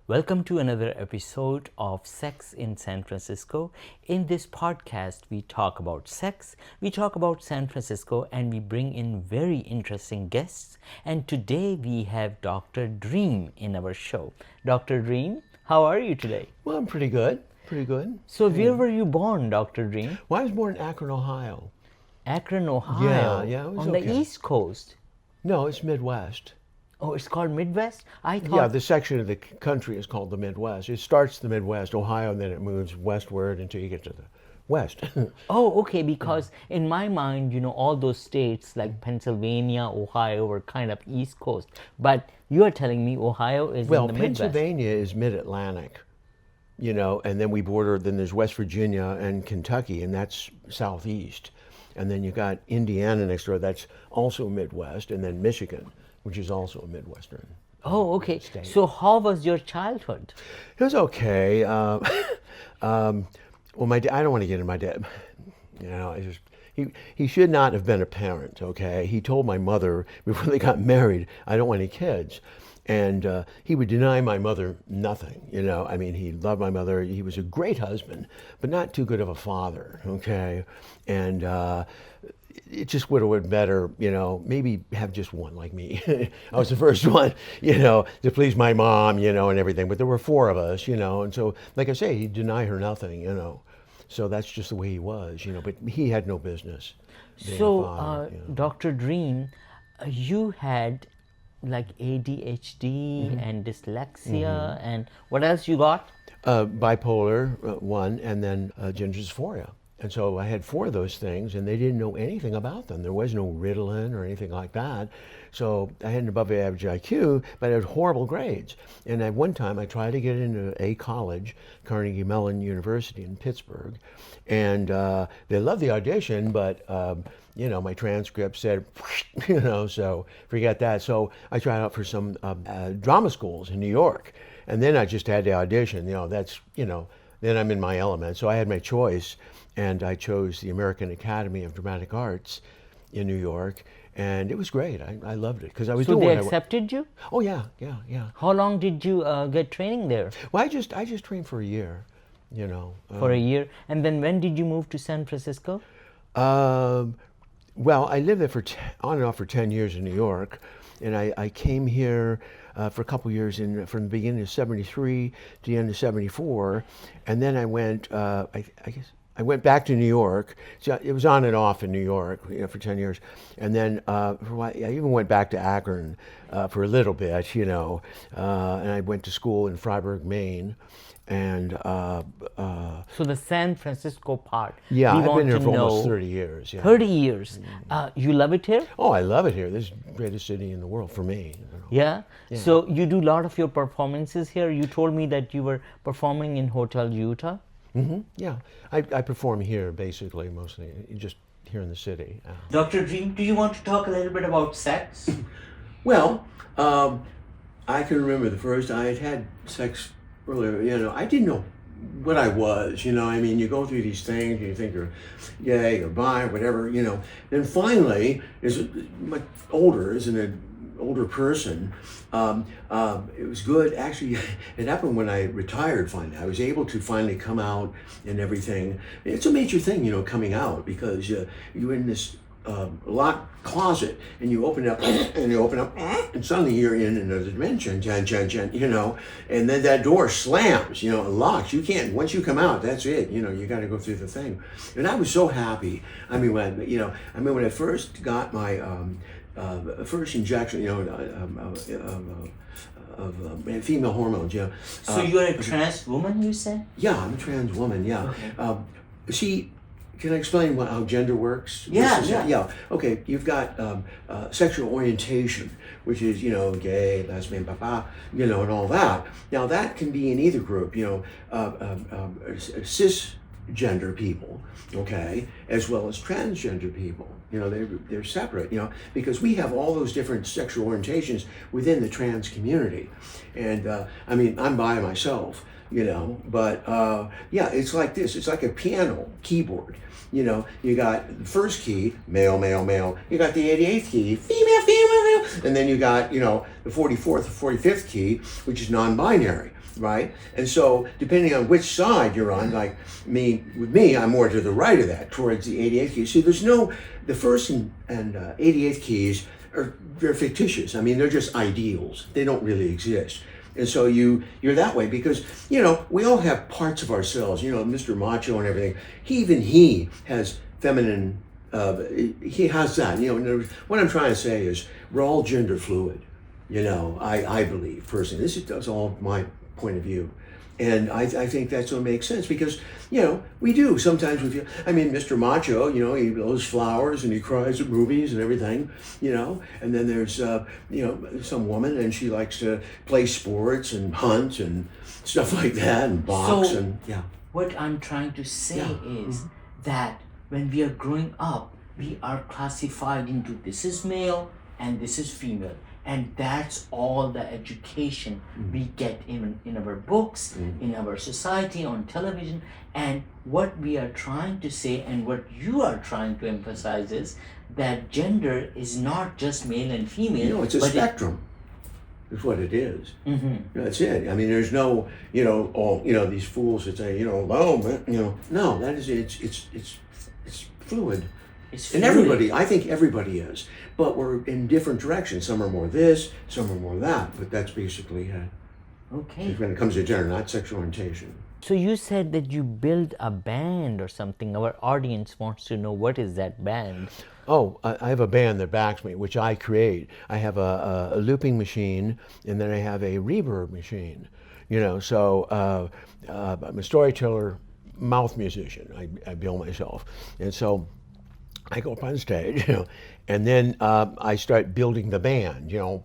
Welcome to another episode of Sex in San Francisco. In this podcast, we talk about sex, we talk about San Francisco, and we bring in very interesting guests. And today we have Dr. Dreame in our show. Dr. Dreame, how are you today? Well, I'm pretty good. So where were you born, Dr. Dreame? Well, I was born in Akron, Ohio. Akron, Ohio. Yeah, it was on the East Coast. No, it's Midwest. Oh, it's called Midwest? I thought... Yeah, the section of the country is called the Midwest. It starts the Midwest, Ohio, and then it moves westward until you get to the West. Oh, okay, because in my mind, all those states like Pennsylvania, Ohio were kind of East Coast. But you're telling me Ohio is in the Midwest. Pennsylvania is mid-Atlantic, and then then there's West Virginia and Kentucky, and that's southeast. And then you got Indiana next door, that's also Midwest, and then Michigan, which is also a Midwestern. Oh, okay. State. So how was your childhood? It was okay. Well, my dad, I don't want to get into my dad. He should not have been a parent, okay? He told my mother before they got married, I don't want any kids. And he would deny my mother nothing, I mean, he loved my mother. He was a great husband, but not too good of a father, okay? And it just would have been better, maybe have just one like me. I was the first one, to please my mom, and everything. But there were four of us, and so, like I say, he'd deny her nothing, So that's just the way he was, but he had no business being a father, Dr. Dreame, you had like ADHD and dyslexia, and what else you got? Bipolar, one, and then gender dysphoria. And so I had four of those things, and they didn't know anything about them. There was no Ritalin or anything like that. So I had an above average IQ, but I had horrible grades. And at one time, I tried to get into a college, Carnegie Mellon University in Pittsburgh. And they loved the audition, but my transcript said, so forget that. So I tried out for some drama schools in New York. And then I just had the audition, then I'm in my element. So I had my choice. And I chose the American Academy of Dramatic Arts in New York, and it was great. I loved it because I was doing. So they accepted you? Oh yeah. How long did you get training there? Well, I just trained for a year, For a year, and then when did you move to San Francisco? Well, I lived there on and off for 10 years in New York, and I came here for a couple years from the beginning of '73 to the end of '74, and then I went. I went back to New York. So it was on and off in New York, for 10 years. And then for a while, I even went back to Akron for a little bit, and I went to school in Freiburg, Maine. And so the San Francisco part. Yeah, I've been here for almost 30 years. Yeah. 30 years. You love it here? Oh, I love it here. This is the greatest city in the world for me. Yeah? So you do a lot of your performances here. You told me that you were performing in Hotel Utah. Mm-hmm. Yeah, I perform here basically, mostly, just here in the city. Dr. Dreame, do you want to talk a little bit about sex? Well, I can remember the first I had sex earlier, I didn't know what I was, I mean, you go through these things, and you think you're gay or bi or whatever, Then finally, as an older person, it was good. Actually, it happened when I retired finally. I was able to finally come out and everything. It's a major thing, coming out, because you're in this locked closet, and you open up, and suddenly you're in another dimension, and then that door slams, and locks. You can't, once you come out, that's it, you got to go through the thing. And I was so happy. I mean, when I first got my first injection, of female hormones, So you're a trans woman, you said? Yeah, I'm a trans woman, yeah. Okay. Can I explain how gender works? Yeah. Okay, you've got sexual orientation, which is, gay, lesbian, and all that. Now that can be in either group, cisgender people, okay, as well as transgender people. They're separate, because we have all those different sexual orientations within the trans community. And I'm by myself, you know. But yeah, it's like this. It's like a piano keyboard. You know, you got the first key, male, male, male. You got the 88th key, female, female, male. And then you got, you know, the 44th, 45th key, which is non-binary, right? And so depending on which side you're on, like with me, I'm more to the right of that, towards the 88th key. See, the first and 88th keys they're fictitious. I mean, they're just ideals. They don't really exist. And so you're that way because, you know, we all have parts of ourselves, you know, Mr. Macho and everything. He has feminine, he has that, you know. What I'm trying to say is we're all gender fluid, you know, I believe personally. That's all my point of view. And I think that's what makes sense because, you know, we do. Sometimes we feel, I mean, Mr. Macho, you know, he blows flowers and he cries at movies and everything, you know. And then there's, you know, some woman and she likes to play sports and hunt and stuff like that and box So, and, yeah. what I'm trying to say Yeah. is that when we are growing up, we are classified into this is male and this is female. And that's all the education we get in our books, in our society, on television. And what we are trying to say and what you are trying to emphasize is that gender is not just male and female. You know, it's a but spectrum. Is what it is. That's it. I mean, there's no, you know, all, you know, these fools that say, you know, oh, you know, no, that is it's fluid. It's And fluid. everybody, I think everybody is, but we're in different directions. Some are more this, some are more that, but that's basically Okay. when it comes to gender, not sexual orientation. So you said that you built a band or something. Our audience wants to know what is that band. Oh, I have a band that backs me, which I create. I have a looping machine, and then I have a reverb machine. You know, so I'm a storyteller, mouth musician. I bill myself, and so I go up on stage, you know, and then I start building the band. You know,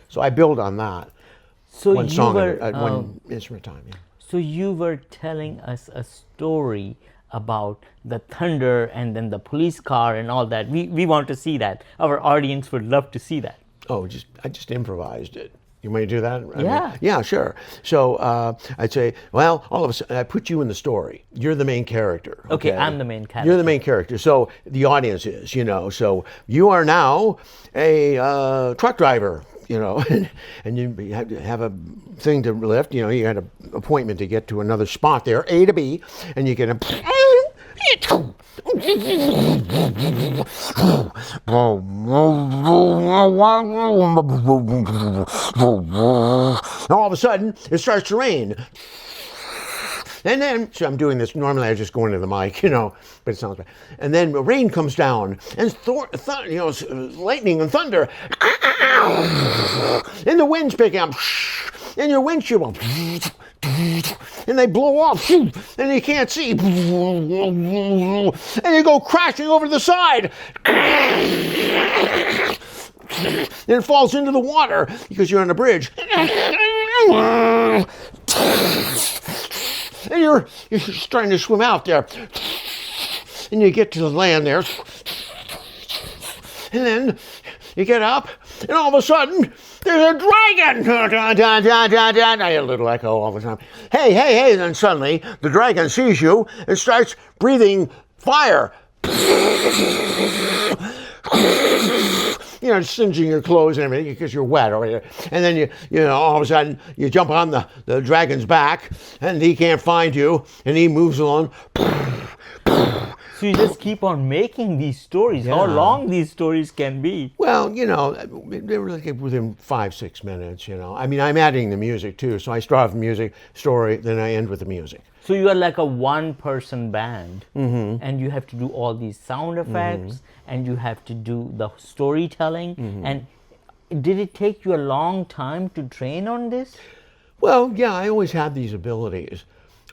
so I build on that. So One you song were at one instrument time. Yeah. so you were telling us a story about the thunder and then the police car and all that. We want to see that. Our audience would love to see that. Oh, I just improvised it. You want me to do that? Yeah. Yeah, sure. So I'd say, well, all of a sudden, I put you in the story. You're the main character. Okay, I'm the main character. You're the main character. So the audience is, you know. So you are now a truck driver, you know, and you have a thing to lift. You know, you had an appointment to get to another spot there, A to B, and you get a. All of a sudden, it starts to rain. And then, so I'm doing this, normally I just go into the mic, you know, but it sounds bad. And then rain comes down, and you know, lightning and thunder, and the wind's picking up, and your windshield, and they blow off, and you can't see, and you go crashing over the side, and it falls into the water because you're on a bridge. And you're just trying to swim out there. And you get to the land there. And then you get up, and all of a sudden, there's a dragon! I had a little echo all the time. Hey, hey, hey, and then suddenly, the dragon sees you and starts breathing fire. You know, singeing your clothes and everything because you're wet over here. And then you know, all of a sudden you jump on the dragon's back and he can't find you and he moves along. So you just keep on making these stories. How long these stories can be? Well, you know, they were like within 5-6 minutes, you know. I mean, I'm adding the music too. So I start with the music story, then I end with the music. So you are like a one-person band, and you have to do all these sound effects, and you have to do the storytelling. And did it take you a long time to train on this? Well, yeah, I always had these abilities,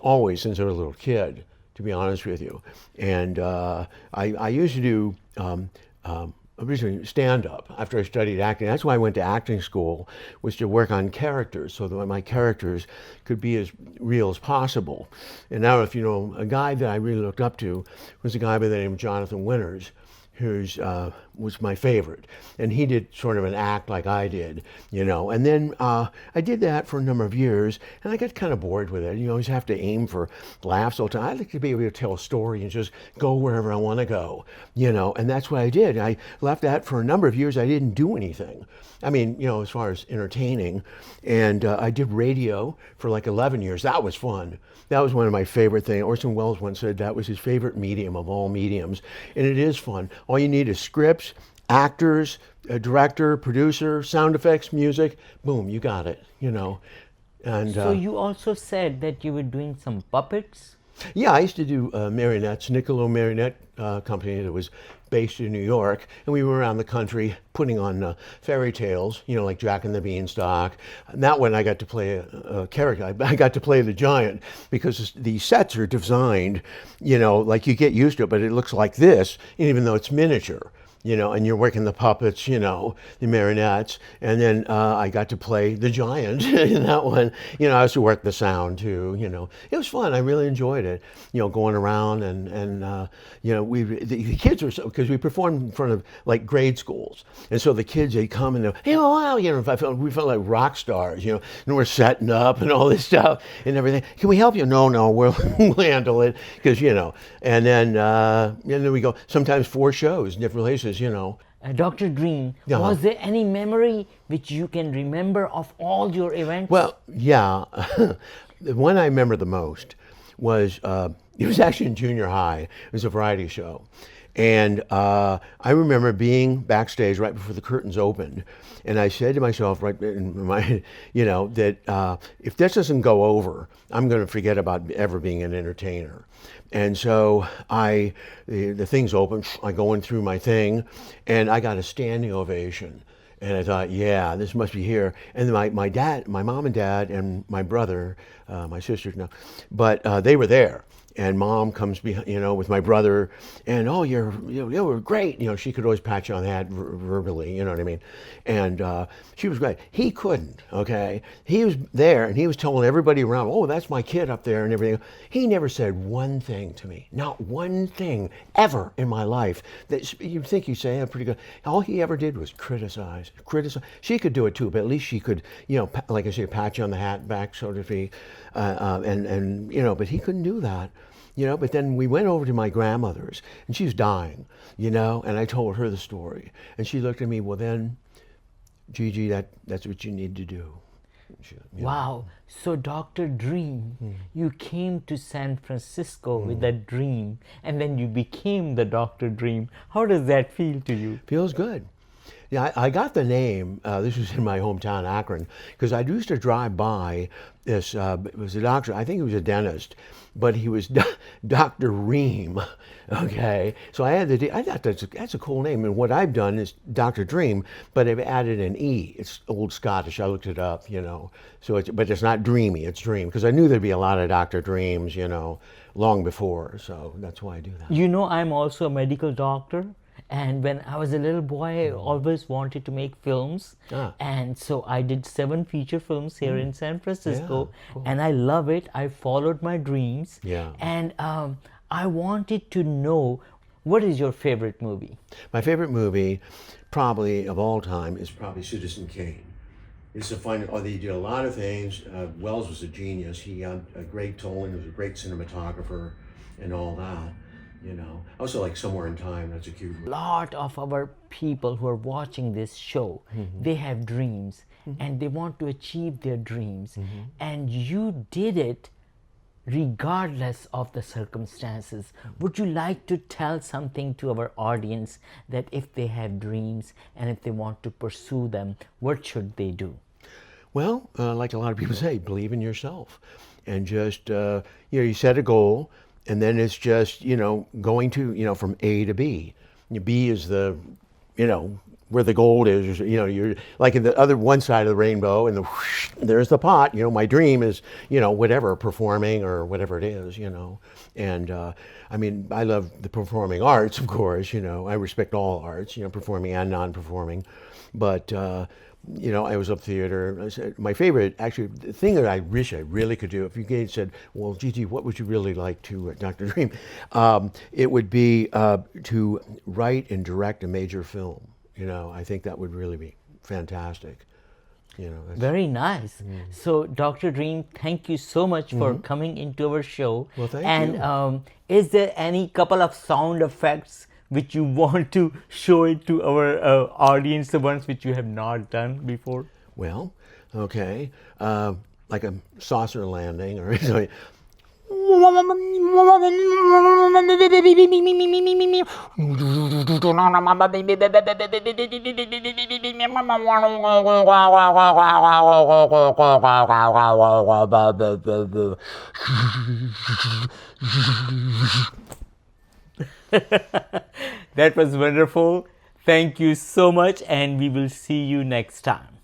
always since I was a little kid. to be honest with you. And I used to do originally stand-up after I studied acting. That's why I went to acting school, was to work on characters so that my characters could be as real as possible. And now, if you know, a guy that I really looked up to was a guy by the name of Jonathan Winters, who's was my favorite, and he did sort of an act like I did, you know. And then I did that for a number of years, and I got kind of bored with it. You always have to aim for laughs all the time. I like to be able to tell a story and just go wherever I want to go, you know. And that's what I did. I left that for a number of years. I didn't do anything. I mean, you know, as far as entertaining, and I did radio for like 11 years. That was fun. That was one of my favorite things. Orson Welles once said that was his favorite medium of all mediums, and it is fun. All you need is scripts, actors, a director, producer, sound effects, music. Boom, you got it. You know. And So you also said that you were doing some puppets. yeah, I used to do marionettes, Niccolo Marionette Company that was based in New York, and we were around the country putting on fairy tales, you know, like Jack and the Beanstalk. And that one I got to play a character. I got to play the giant because the sets are designed, you know, like you get used to it, but it looks like this, even though it's miniature. You know, and you're working the puppets, you know, the marionettes. And then I got to play the giant in that one. You know, I used to work the sound too, you know. It was fun. I really enjoyed it, you know, going around and you know, the kids were so, because we performed in front of like grade schools. And so the kids, they'd come and they'd, hey, wow, you know, we felt like rock stars, you know, and we're setting up and all this stuff and everything. Can we help you? No, we'll handle it. Because, you know, and then we go sometimes 4 shows, different places. You know. Dr. Dreame, was there any memory which you can remember of all your events? Well, yeah. The one I remember the most was, it was actually in junior high. It was a variety show. And I remember being backstage right before the curtains opened. And I said to myself, right in my, you know, that if this doesn't go over, I'm going to forget about ever being an entertainer. And so the thing's open, I go in through my thing, and I got a standing ovation. And I thought, yeah, this must be here. And then my dad, my mom and dad, and my brother, my sisters now, but they were there. And mom comes behind, you know, with my brother, and oh, you were great. You know, she could always pat you on the head verbally, you know what I mean? And she was great. He couldn't, okay? He was there, and he was telling everybody around, oh, that's my kid up there and everything. He never said one thing to me, not one thing ever in my life that you'd think you say, I'm pretty good. All he ever did was criticize. She could do it too, but at least she could, you know, like I say, pat you on the hat back, so to speak, and you know, but he couldn't do that. You know, but then we went over to my grandmother's, and she was dying, you know, and I told her the story. And she looked at me, well then, Gigi, that's what you need to do. Wow. So Dr. Dreame, you came to San Francisco with a dream, and then you became the Dr. Dreame. How does that feel to you? Feels good. Yeah, I got the name, this was in my hometown, Akron, because I used to drive by this, it was a doctor, I think he was a dentist, but he was Dr. Ream, okay? So I thought that's a cool name, and what I've done is Dr. Dreame, but I've added an E. It's Old Scottish, I looked it up, you know, but it's not dreamy, it's Dreame, because I knew there'd be a lot of Dr. Dreams, you know, long before, so that's why I do that. You know, I'm also a medical doctor. And when I was a little boy, I always wanted to make films. And so I did 7 feature films here in San Francisco. Yeah, cool. And I love it. I followed my dreams. Yeah. And I wanted to know, what is your favorite movie? My favorite movie, probably of all time, is probably Citizen Kane. It's a fun, they did a lot of things. Wells was a genius. He got a great tone, was a great cinematographer and all that. You know, also like Somewhere in Time, that's a cute movie. A lot of our people who are watching this show, they have dreams and they want to achieve their dreams. And you did it regardless of the circumstances. Would you like to tell something to our audience that if they have dreams and if they want to pursue them, what should they do? Well, like a lot of people say, believe in yourself. And just, you know, you set a goal, and then it's just, you know, going to, you know, from A to B. B is the, you know, where the gold is. You're like in the other one side of the rainbow, and there's the pot. My dream is, whatever, performing or whatever it is. And I mean, I love the performing arts, of course. I respect all arts, performing and non-performing, but. I was up theater. My favorite, actually, the thing that I wish I really could do, if you said, well, Gigi, what would you really like to, Dr. Dreame? It would be to write and direct a major film. I think that would really be fantastic. Very nice. So, Dr. Dreame, thank you so much for coming into our show. Well, thank and you. Is there any couple of sound effects which you want to show it to our audience, the ones which you have not done before? Well, okay, like a saucer landing or something. That was wonderful. Thank you so much, and we will see you next time.